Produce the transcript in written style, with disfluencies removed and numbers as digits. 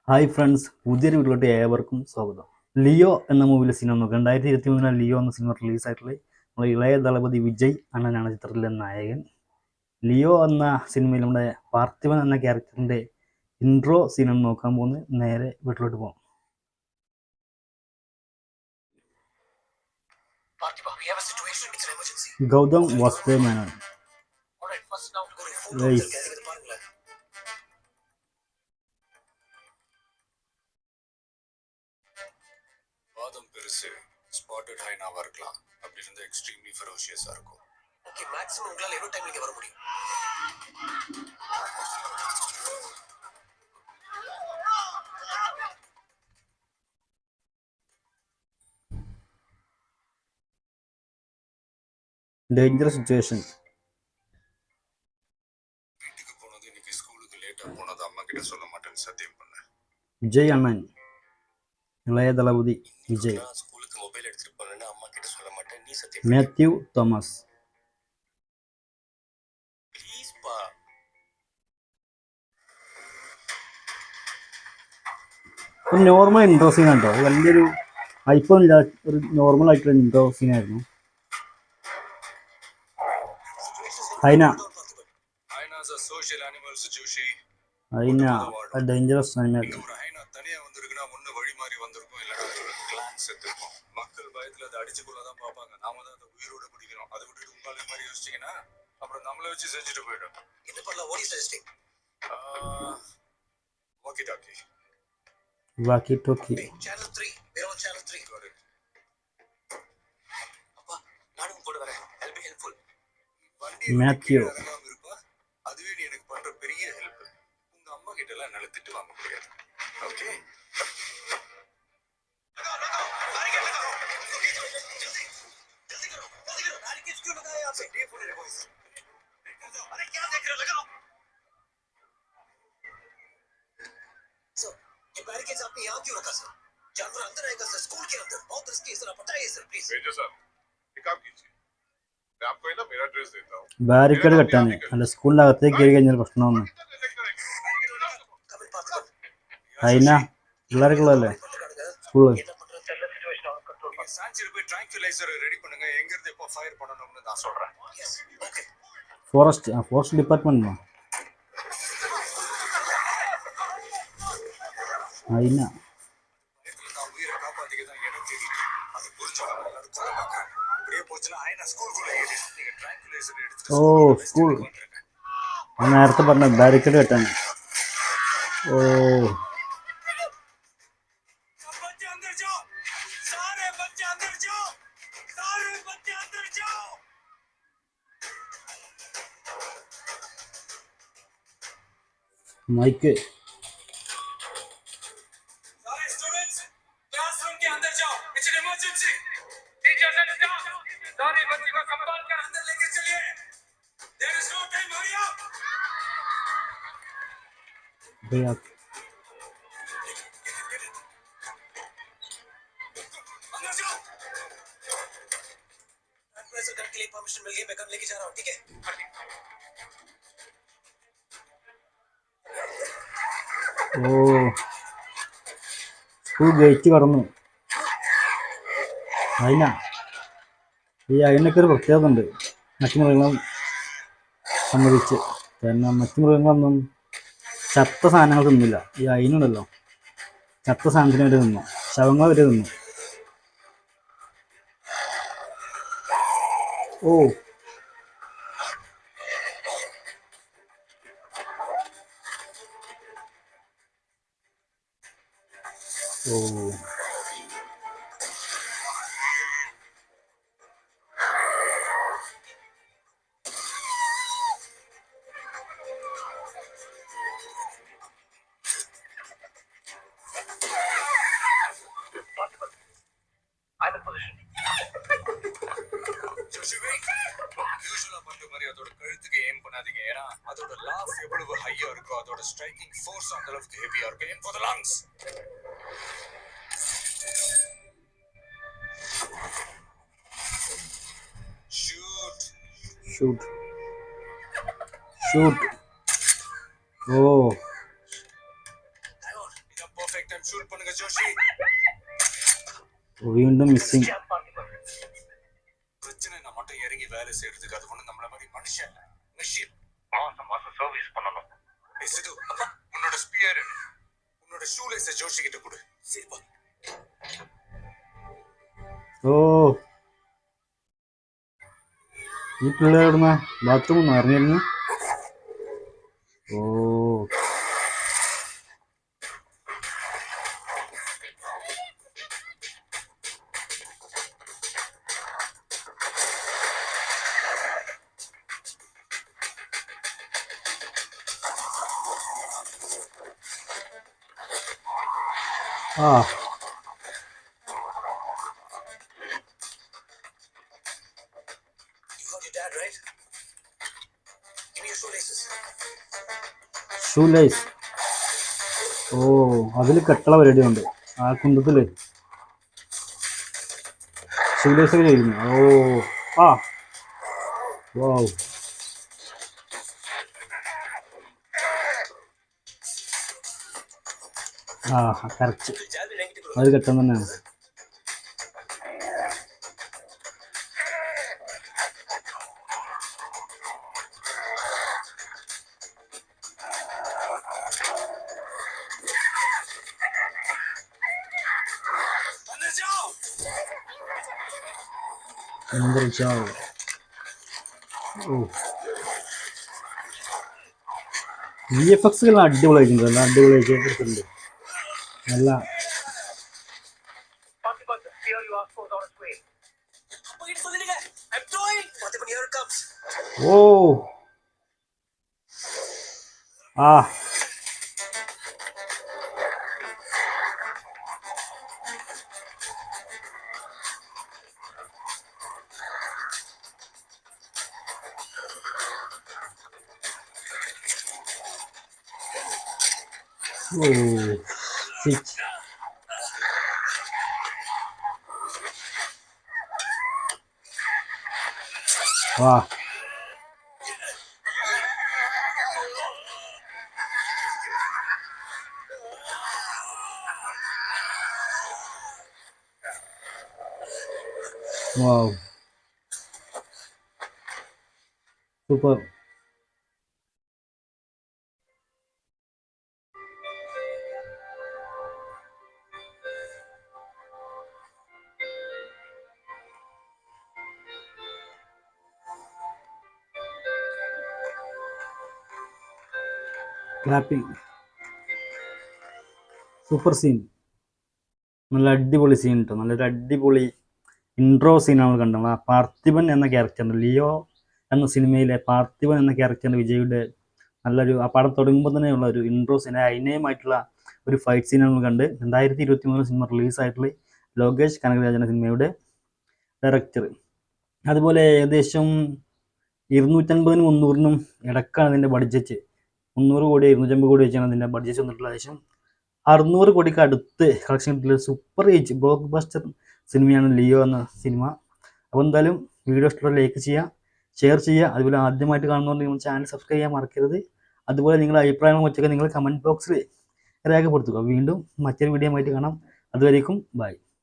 Hi friends, പുതിയൊരു വീട്ടിലോട്ട് ഏവർക്കും സ്വാഗതം. ലിയോ എന്ന മൂവിയിലെ സിനിമ നോക്കുക. 2023 ലിയോ എന്ന സിനിമ റിലീസായിട്ടുള്ള നമ്മുടെ ഇളയ ദളപതി വിജയ് അണ്ണനാണ് ചിത്രത്തിലെ നായകൻ. ലിയോ എന്ന സിനിമയിൽ നമ്മുടെ പാർത്ഥിവൻ എന്ന ക്യാരക്ടറിൻ്റെ ഇൻട്രോ സീനാണ് നോക്കാൻ പോകുന്നത്. നേരെ വീട്ടിലോട്ട് പോകാം. ഗൗതം വാസുദേവ് മേനോൻ. வாதம் பெருசு ஸ்பாட்டட் ஹைனாவா இருக்கலாம். அப்படி இருந்தா எக்ஸ்ட்ரீம்லி ஃபெரோஷியஸா இருக்கும். ஓகே, மேக்ஸிமம் உங்களால எவ்வளவு டைம் இங்க வர முடியும்? Dangerous situation. வீட்டுக்கு போனது இன்னைக்கு ஸ்கூலுக்கு லேட்டா போனது அம்மா கிட்ட சொல்ல மாட்டேன்னு சத்தியம் பண்ணேன். വിജയ് അണ്ണൻ, ഇളയ ദളപതി വിജയ്. ஸ்கூலுக்கு மொபைல் எடுத்துட்டு போனேன்னு அம்மா கிட்ட சொல்ல மாட்டேன், நீ சத்தியம் பண்ணு. മാത്യു തോമസ്. ப்ளீஸ் பா. ഒരു നോർമൽ ഇൻട്രോ സീൻ കേട്ടോ, വലിയൊരു ഹൈപ്പൊന്നുമില്ല, ഒരു നോർമൽ ആയിട്ടുള്ള ഇൻട്രോ സീനായിരുന്നു. Hyena hyenas a social animals Joshi. Hyena dangerous animal. ஒரு ஹைனா தனியா வந்திருக்குன்னா முன்ன வழி மாறி வந்திருக்கும், இல்லைன்னா அதோட கிளான் செத்துருக்கும். மக்கள் பயத்துல அதை அடிச்சுக்குள்ளதான் பார்ப்பாங்க. நாம தான் அதை உயிரோட பிடிக்கிறோம். அதை விட்டுட்டு உங்களால மாதிரி யோசிச்சீங்கன்னா அப்புறம் நம்மளை வச்சு செஞ்சுட்டு போயிடும். இது பண்ணலாம். ஓடி suggesting walkie talkie. Walkie talkie. Channel 3 வேற சேனல் 3 got it. அப்பா நானும் கூட வரேன். Help me helpful. മാത്യു. இருப்பா, அதுவே நீ எனக்கு பண்ற பெரிய ஹெல்ப். உங்க அம்மா கிட்ட எல்லாம் என்னால திட்டு வாங்க முடியாது. ஓகே, बैरिकेड्स आपने यहाँ क्यों रखा सर? जानवर अंदर आएगा सर, स्कूल के अंदर बहुत रिस्की है सर, आप हटाइए सर प्लीज. मेजर सर, एक काम कीजिए, मैं आपको है ना मेरा ड्रेस देता हूँ. ബാരിക്കേഡ് കെട്ടാൻ അല്ല, സ്കൂളിൻ്റെ അകത്തേക്ക് കയറി കഴിഞ്ഞാൽ പ്രശ്നമൊന്നും. ഹൈന പിള്ളേർക്കുള്ളതല്ലേ സ്കൂള്. சாஞ்சிரு போய் ட்ராங்குலைசர் ரெடி பண்ணுங்க. எங்க இருந்து எப்போ ஃபயர் பண்ணணும்னு நான் சொல்றேன். ஓகே. Forest department. ഹൈന உயிரை காப்பாத்திக்க தான் இடம் தெரியும். அது புரிஞ்சுக்காம எல்லாரும் கொலை பார்க்கறாங்க. இப்படியே போச்சுன்னா ஐனா ஸ்கூலுக்குள்ள ஏறி நீங்க ட்ராங்குலைசர் எடுத்து ഓ സ്കൂൾ. ഞാൻ നേരത്തെ പറഞ്ഞ ബാരിക്കേഡ് കെട്ടാൻ. ഓ बच्चे अंदर जाओ, सारे बच्चे अंदर जाओ, सारे बच्चे अंदर जाओ. മൈക്ക്. सारे स्टूडेंट्स क्लासरूम के अंदर जाओ. It's an emergency. Teachers and staff सारे बच्चे को संभाल कर अंदर लेकर चलिए. There is no time, hurry up. अंदर जाओ. ट्रांसफर करने के लिए परमिशन मिल गई, मैं गन लेके जा रहा हूं, ठीक है? ഓ സ്കൂൾ ഗേറ്റ് കടന്നു. ഹൈന. ഈ ഹൈനൊക്കെ ഒരു പ്രത്യേകത ഉണ്ട് മറ്റു മൃഗങ്ങളും സംബന്ധിച്ച്. കാരണം മറ്റു മൃഗങ്ങളൊന്നും ചത്ത സാധനങ്ങൾ തിന്നില്ല. ഈ ഹൈനുണ്ടല്ലോ, ചത്ത സാധനത്തിന് വരെ തിന്നു, ശവങ്ങൾ വരെ തിന്നു. ഓ ഓ யூசுவலா பண்ற மாதிரி அதோட கழுத்துக்கு ஏம் பண்ணாதீங்க. ஏன்னா அதோட லாஃப் எவ்வளவு ஹையா இருக்கோ அதோட ஸ்ட்ரைக்கிங் ஃபோர்ஸ் அந்த அளவுக்கு ஹெவியா இருக்கும். Aim for the lungs. Shoot shoot shoot. Oh perfect time shoot பண்ணுங்க ஜோஷி. വീണ്ടും മിസ്സിങ്. பிரச்சனை நான் மட்டும் இறங்கி வேலை செய்யறதுக்கு அது ஒண்ணு நம்மள மாதிரி மனுஷன் இல்ல, மெஷின். மாசம் மாசம் சர்வீஸ் பண்ணணும். சிது, உன்னோட ஸ்பியர் உன்னோட ஷூ லேஸ ஜோஷி கிட்ட கொடு. சரிப்பா. ഓ ഈ പിള്ളേർ എവിടുന്ന ബാത്റൂം ഇറങ്ങിയിരുന്നു? ഓ ആ ഷൂ ലൈസ്. ഓ അതിൽ കെട്ടുള്ള പരിപാടിയുണ്ട് ആ കുന്തത്തില്. ഷൂ ലൈസ് ഒക്കെ ചെയ്യുന്നു. ഓ ആ വൗ. ആ കറക്റ്റ് അത് കെട്ടാൻ തന്നെയാണ്. VFX അടിപൊളിയായിട്ടുണ്ട്. നല്ല അടിപൊളിയായിട്ട് എടുത്തിട്ടുണ്ട്. നല്ല ഓ ആ ഓ സിക്സ്. വാ wow super. Clapping. Super scene. നല്ല അടിപൊളി സീൻ കേട്ടോ. നല്ലൊരു അടിപൊളി ഇൻട്രോ സീൻ നമ്മൾ കണ്ടത്. ആ പാർത്ഥിപൻ എന്ന ക്യാരക്ടറിൻ്റെ ലിയോ എന്ന സിനിമയിലെ പാർത്ഥിപൻ എന്ന ക്യാരക്ടറിൻ്റെ വിജയുടെ നല്ലൊരു ആ പടം തുടങ്ങുമ്പോൾ തന്നെയുള്ള ഒരു ഇൻട്രോ സീൻ, അതിനെയുമായിട്ടുള്ള ഒരു ഫൈറ്റ് സീൻ നമ്മൾ കണ്ട്. 2023 സിനിമ റിലീസായിട്ടുള്ള ലോകേഷ് കനകരാജൻ്റെ സിനിമയുടെ ഡയറക്ടർ. അതുപോലെ ഏകദേശം 250-300 ഇടക്കാണ് അതിൻ്റെ ബഡ്ജറ്റ്. 300 കോടി 250 കോടി വെച്ചാണ് അതിൻ്റെ ബഡ്ജറ്റ് വന്നിട്ടുള്ളത്. ഏകദേശം 600 കോടിക്ക് അടുത്ത് കളക്ഷൻ കിട്ടിയിട്ടുള്ള സൂപ്പർ ഏജ് ബ്ലോക്ക് ബസ്റ്റർ സിനിമയാണ് ലിയോ എന്ന സിനിമ. അപ്പോൾ എന്തായാലും വീഡിയോ ഇഷ്ടമുള്ള ലൈക്ക് ചെയ്യുക, ഷെയർ ചെയ്യുക. അതുപോലെ ആദ്യമായിട്ട് കാണുന്നതുകൊണ്ട് നിങ്ങൾ ചാനൽ സബ്സ്ക്രൈബ് ചെയ്യാൻ മറക്കരുത്. അതുപോലെ നിങ്ങളുടെ അഭിപ്രായങ്ങൾ മറ്റൊക്കെ നിങ്ങൾ കമൻറ്റ് ബോക്സിൽ രേഖപ്പെടുത്തുക. വീണ്ടും മറ്റൊരു വീഡിയോ ആയിട്ട് കാണാം. അതുവരേക്കും ബൈ.